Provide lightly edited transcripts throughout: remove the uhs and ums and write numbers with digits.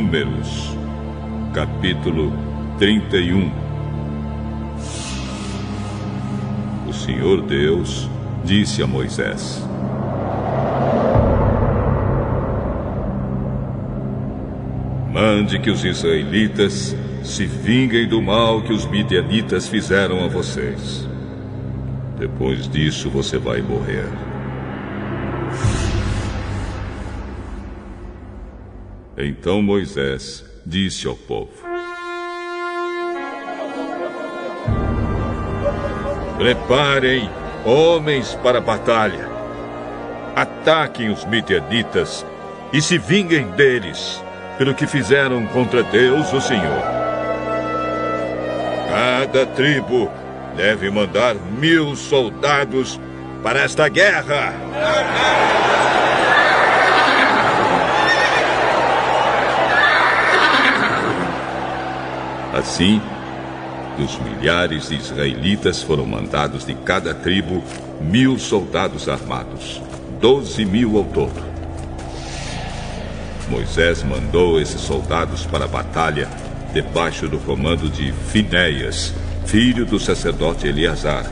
Números, capítulo 31. O Senhor Deus disse a Moisés: mande que os israelitas se vinguem do mal que os midianitas fizeram a vocês. Depois disso você vai morrer. Então Moisés disse ao povo: preparem homens para a batalha. Ataquem os midianitas e se vinguem deles pelo que fizeram contra Deus, o Senhor. Cada tribo deve mandar 1000 soldados para esta guerra. Assim, dos milhares de israelitas foram mandados de cada tribo 1000 soldados armados, 12.000 ao todo. Moisés mandou esses soldados para a batalha debaixo do comando de Finéias, filho do sacerdote Eleazar,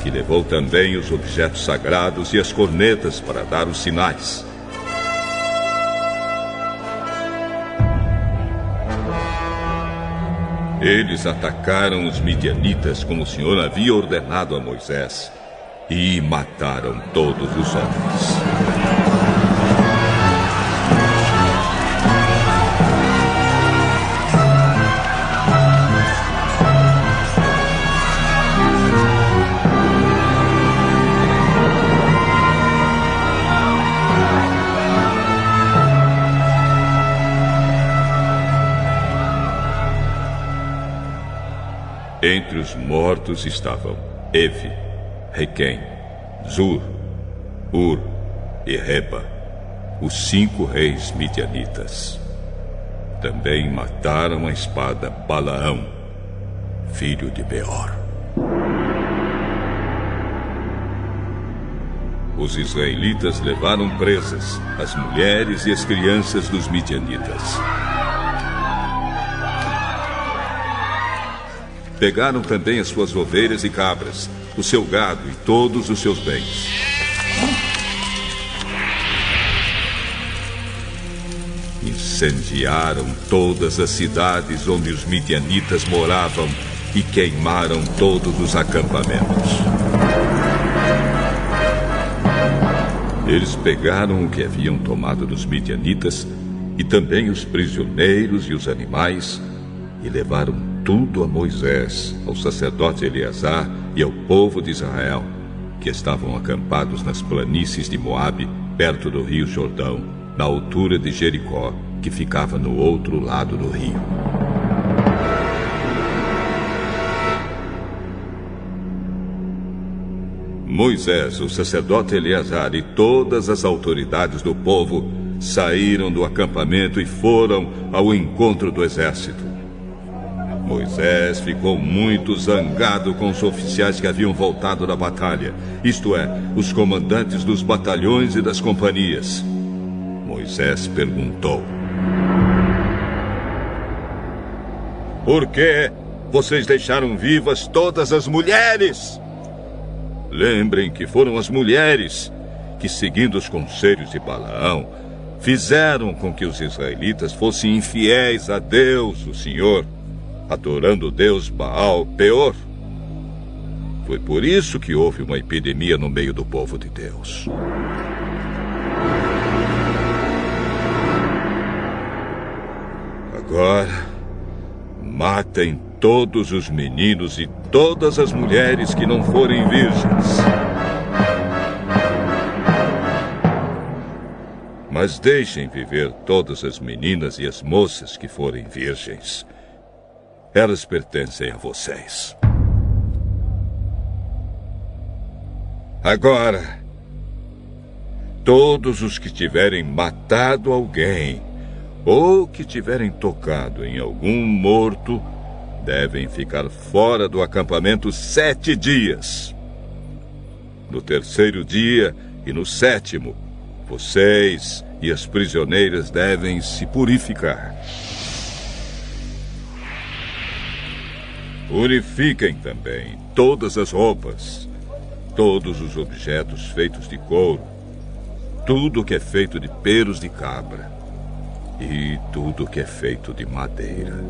que levou também os objetos sagrados e as cornetas para dar os sinais. Eles atacaram os midianitas como o Senhor havia ordenado a Moisés e mataram todos os homens. Entre os mortos estavam Evi, Requém, Zur, Ur e Reba, os 5 reis midianitas. Também mataram a espada Balaão, filho de Beor. Os israelitas levaram presas as mulheres e as crianças dos midianitas. Pegaram também as suas ovelhas e cabras, o seu gado e todos os seus bens. Incendiaram todas as cidades onde os midianitas moravam e queimaram todos os acampamentos. Eles pegaram o que haviam tomado dos midianitas e também os prisioneiros e os animais e levaram tudo a Moisés, ao sacerdote Eleazar e ao povo de Israel, que estavam acampados nas planícies de Moabe, perto do rio Jordão, na altura de Jericó, que ficava no outro lado do rio. Moisés, o sacerdote Eleazar e todas as autoridades do povo saíram do acampamento e foram ao encontro do exército. Moisés ficou muito zangado com os oficiais que haviam voltado da batalha, isto é, os comandantes dos batalhões e das companhias. Moisés perguntou: por que vocês deixaram vivas todas as mulheres? Lembrem que foram as mulheres que, seguindo os conselhos de Balaão, fizeram com que os israelitas fossem infiéis a Deus, o Senhor, adorando o Deus Baal Peor. Foi por isso que houve uma epidemia no meio do povo de Deus. Agora, matem todos os meninos e todas as mulheres que não forem virgens. Mas deixem viver todas as meninas e as moças que forem virgens. Elas pertencem a vocês. Agora, todos os que tiverem matado alguém ou que tiverem tocado em algum morto devem ficar fora do acampamento 7 dias. No 3º dia e no 7º, vocês e as prisioneiras devem se purificar. Purifiquem também todas as roupas, todos os objetos feitos de couro, tudo que é feito de pelos de cabra e tudo que é feito de madeira.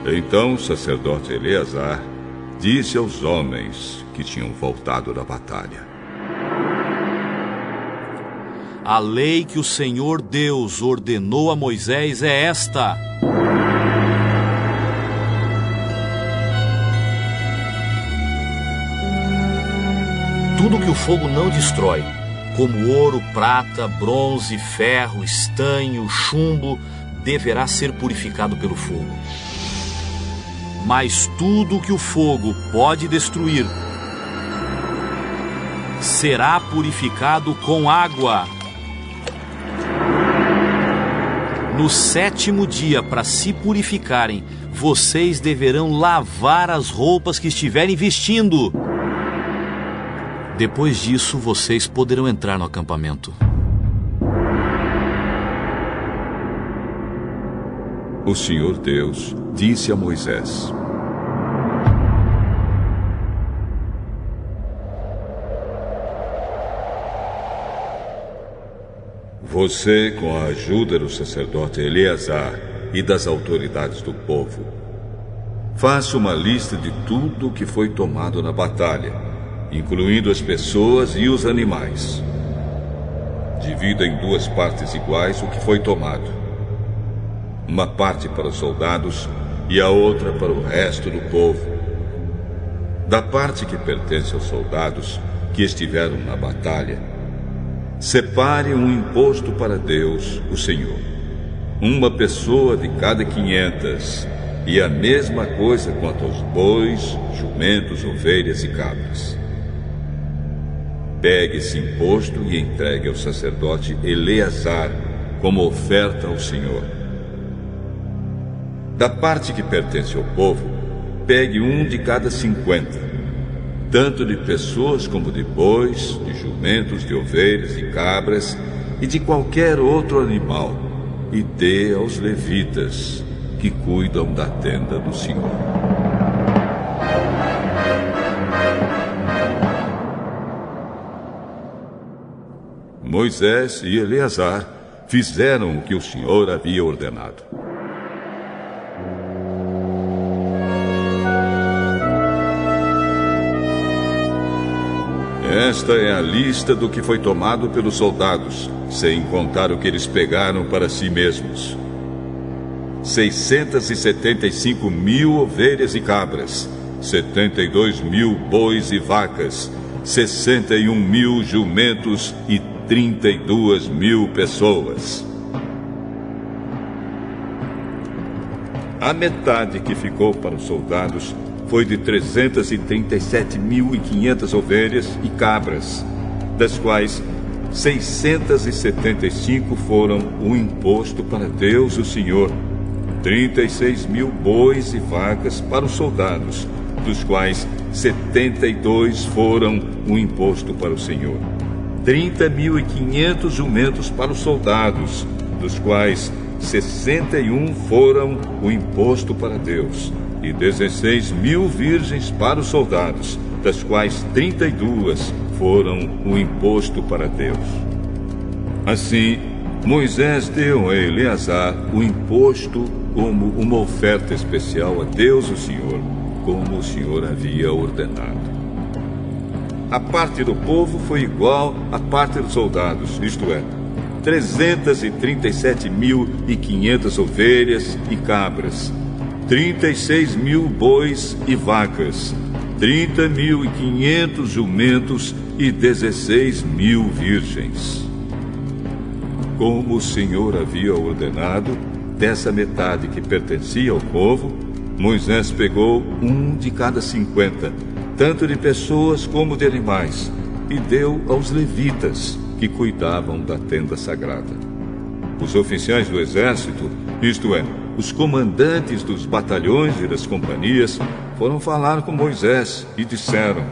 Então o sacerdote Eleazar disse aos homens que tinham voltado da batalha: A lei que o Senhor Deus ordenou a Moisés é esta: tudo que o fogo não destrói, como ouro, prata, bronze, ferro, estanho, chumbo, deverá ser purificado pelo fogo. Mas tudo que o fogo pode destruir será purificado com água. No 7º dia, para se purificarem, vocês deverão lavar as roupas que estiverem vestindo. Depois disso, vocês poderão entrar no acampamento. O Senhor Deus disse a Moisés: Você, com a ajuda do sacerdote Eleazar e das autoridades do povo, faça uma lista de tudo o que foi tomado na batalha, incluindo as pessoas e os animais. Divida em 2 partes iguais o que foi tomado. Uma parte para os soldados e a outra para o resto do povo. Da parte que pertence aos soldados que estiveram na batalha, separe um imposto para Deus, o Senhor. Uma pessoa de cada 500, e a mesma coisa quanto aos bois, jumentos, ovelhas e cabras. Pegue esse imposto e entregue ao sacerdote Eleazar como oferta ao Senhor. Da parte que pertence ao povo, pegue um de cada 50, tanto de pessoas como de bois, de jumentos, de ovelhas e cabras e de qualquer outro animal, e dê aos levitas, que cuidam da tenda do Senhor. Moisés e Eleazar fizeram o que o Senhor havia ordenado. Esta é a lista do que foi tomado pelos soldados, sem contar o que eles pegaram para si mesmos: 675.000 ovelhas e cabras, 72.000 bois e vacas, 61.000 jumentos e 32.000 pessoas. A metade que ficou para os soldados foi de 337.500 ovelhas e cabras, das quais 675 foram o imposto para Deus, o Senhor, 36.000 bois e vacas para os soldados, dos quais 72 foram o imposto para o Senhor, 30.500 jumentos para os soldados, dos quais 61 foram o imposto para Deus, e 16.000 virgens para os soldados, das quais 32 foram o imposto para Deus. Assim, Moisés deu a Eleazar o imposto como uma oferta especial a Deus, o Senhor, como o Senhor havia ordenado. A parte do povo foi igual à parte dos soldados, isto é, 337.500 ovelhas e cabras, 36.000 bois e vacas, 30.500 jumentos e 16.000 virgens. Como o Senhor havia ordenado, dessa metade que pertencia ao povo, Moisés pegou um de cada 50, tanto de pessoas como de animais, e deu aos levitas, que cuidavam da tenda sagrada. Os oficiais do exército, isto é, os comandantes dos batalhões e das companhias, foram falar com Moisés e disseram: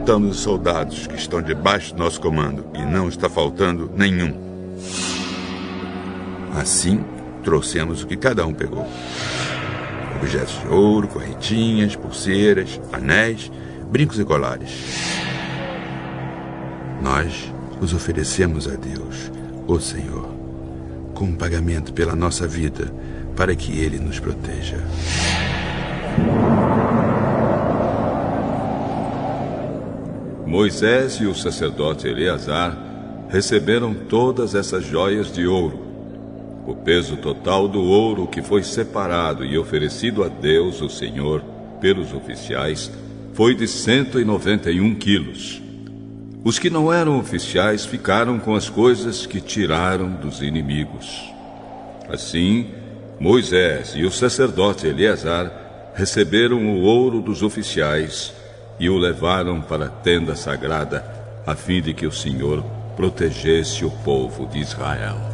contamos os soldados que estão debaixo do nosso comando e não está faltando nenhum. Assim, trouxemos o que cada um pegou. Objetos de ouro, correntinhas, pulseiras, anéis, brincos e colares. Nós os oferecemos a Deus, o Senhor, como pagamento pela nossa vida, para que Ele nos proteja. Moisés e o sacerdote Eleazar receberam todas essas joias de ouro. O peso total do ouro que foi separado e oferecido a Deus, o Senhor, pelos oficiais, foi de 191 quilos. Os que não eram oficiais ficaram com as coisas que tiraram dos inimigos. Assim, Moisés e o sacerdote Eleazar receberam o ouro dos oficiais e o levaram para a tenda sagrada, a fim de que o Senhor protegesse o povo de Israel.